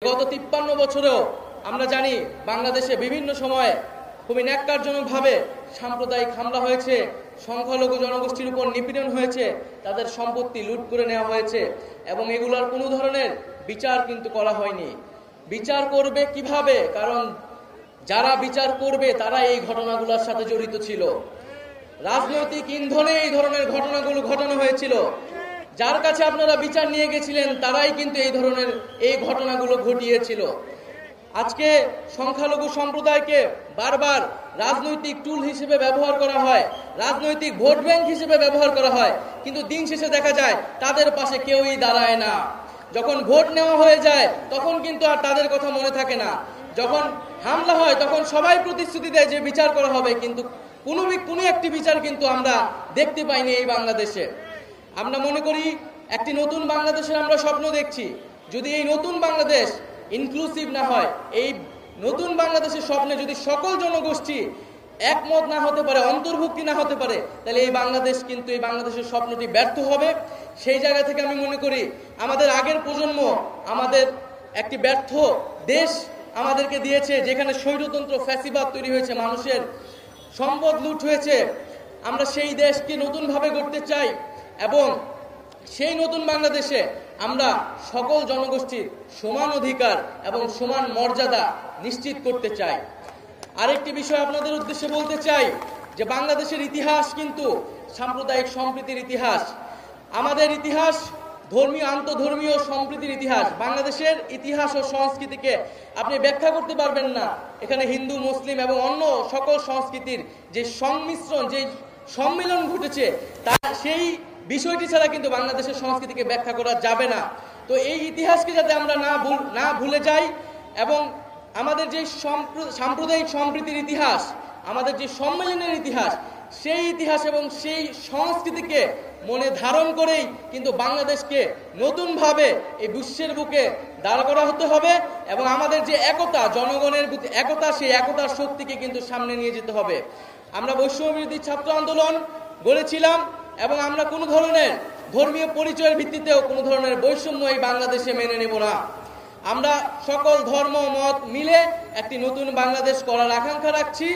গত 53 বছরেও আমরা জানি বাংলাদেশে বিভিন্ন সময়ে খুবই ন্যাক্কারজনকভাবে সাম্প্রদায়িক হামলা হয়েছে, সংখ্যালঘু জনগোষ্ঠীর উপর নিপীড়ন হয়েছে, তাদের সম্পত্তি লুট করে নেওয়া হয়েছে এবং এগুলোর কোনো ধরনের বিচার কিন্তু করা হয়নি। বিচার করবে কিভাবে? কারণ যারা বিচার করবে তারা এই ঘটনাগুলোর সাথে জড়িত ছিল। রাজনৈতিক ইন্ধনে এই ধরনের ঘটনাগুলো ঘটানো হয়েছিল। যার কাছে আপনারা বিচার নিয়ে গেছিলেন তারাই কিন্তু এই ঘটনাগুলো ঘটিয়েছিল। আজকে সংখ্যালঘু সম্প্রদায়কে বারবার রাজনৈতিক টুল হিসেবে ব্যবহার করা হয়, রাজনৈতিক ভোট ব্যাংক হিসেবে ব্যবহার করা হয়, কিন্তু দিন শেষে দেখা যায় তাদের পাশে কেউই দাঁড়ায় না। যখন ভোট নেওয়া হয়ে যায় তখন কিন্তু আর তাদের কথা মনে থাকে না। যখন হামলা হয় তখন সবাই প্রতিশ্রুতি দেয় যে বিচার করা হবে, কিন্তু কোনো একটি বিচার কিন্তু আমরা দেখতে পাইনি এই বাংলাদেশে। আমরা মনে করি একটি নতুন বাংলাদেশের আমরা স্বপ্ন দেখছি। যদি এই নতুন বাংলাদেশ ইনক্লুসিভ না হয়, এই নতুন বাংলাদেশের স্বপ্নে যদি সকল জনগোষ্ঠী একমত না হতে পারে, অন্তর্ভুক্তি না হতে পারে, তাহলে এই বাংলাদেশের স্বপ্নটি ব্যর্থ হবে। সেই জায়গা থেকে আমি মনে করি আমাদের আগের প্রজন্ম আমাদের একটি ব্যর্থ দেশ আমাদেরকে দিয়েছে, যেখানে স্বৈরতন্ত্র ফ্যাসিবাদ তৈরি হয়েছে, মানুষের সম্পদ লুট হয়েছে। আমরা সেই দেশকে নতুনভাবে গড়তে চাই এবং সেই নতুন বাংলাদেশে আমরা সকল জনগোষ্ঠীর সমান অধিকার এবং সমান মর্যাদা নিশ্চিত করতে চাই। আরেকটি বিষয় আপনাদের উদ্দেশ্যে বলতে চাই যে বাংলাদেশের ইতিহাস কিন্তু সাম্প্রদায়িক সম্প্রীতির ইতিহাস। আমাদের ইতিহাস ধর্মীয় আন্তধর্মীয় সম্প্রীতির ইতিহাস। বাংলাদেশের ইতিহাস ও সংস্কৃতিকে আপনি ব্যাখ্যা করতে পারবেন না। এখানে হিন্দু, মুসলিম এবং অন্য সকল সংস্কৃতির যে সংমিশ্রণ, যে সম্মিলন ঘটেছে, তার সেই বিষয়টি ছাড়া কিন্তু বাংলাদেশের সংস্কৃতিকে ব্যাখ্যা করা যাবে না। তো এই ইতিহাসকে যাতে আমরা না ভুলে যাই এবং আমাদের যে সাম্প্রদায়িক সম্প্রীতির ইতিহাস, আমাদের যে সম্মেলনের ইতিহাস, সেই ইতিহাস এবং সেই সংস্কৃতিকে মনে ধারণ করেই কিন্তু বাংলাদেশকে নতুনভাবে এই বিশ্বের বুকে দাঁড় করা হতে হবে এবং আমাদের যে একতা, জনগণের একতা, সেই একতার শক্তিকে কিন্তু সামনে নিয়ে যেতে হবে। আমরা বৈষম্য বিরোধী ছাত্র আন্দোলন গড়েছিলাম এবং আমরা কোনো ধরনের ধর্মীয় পরিচয়ের ভিত্তিতেও কোনো ধরনের বৈষম্য এই বাংলাদেশে মেনে নেব না। আমরা সকল ধর্ম মত মিলে একটি নতুন বাংলাদেশ করার আকাঙ্ক্ষা রাখছি।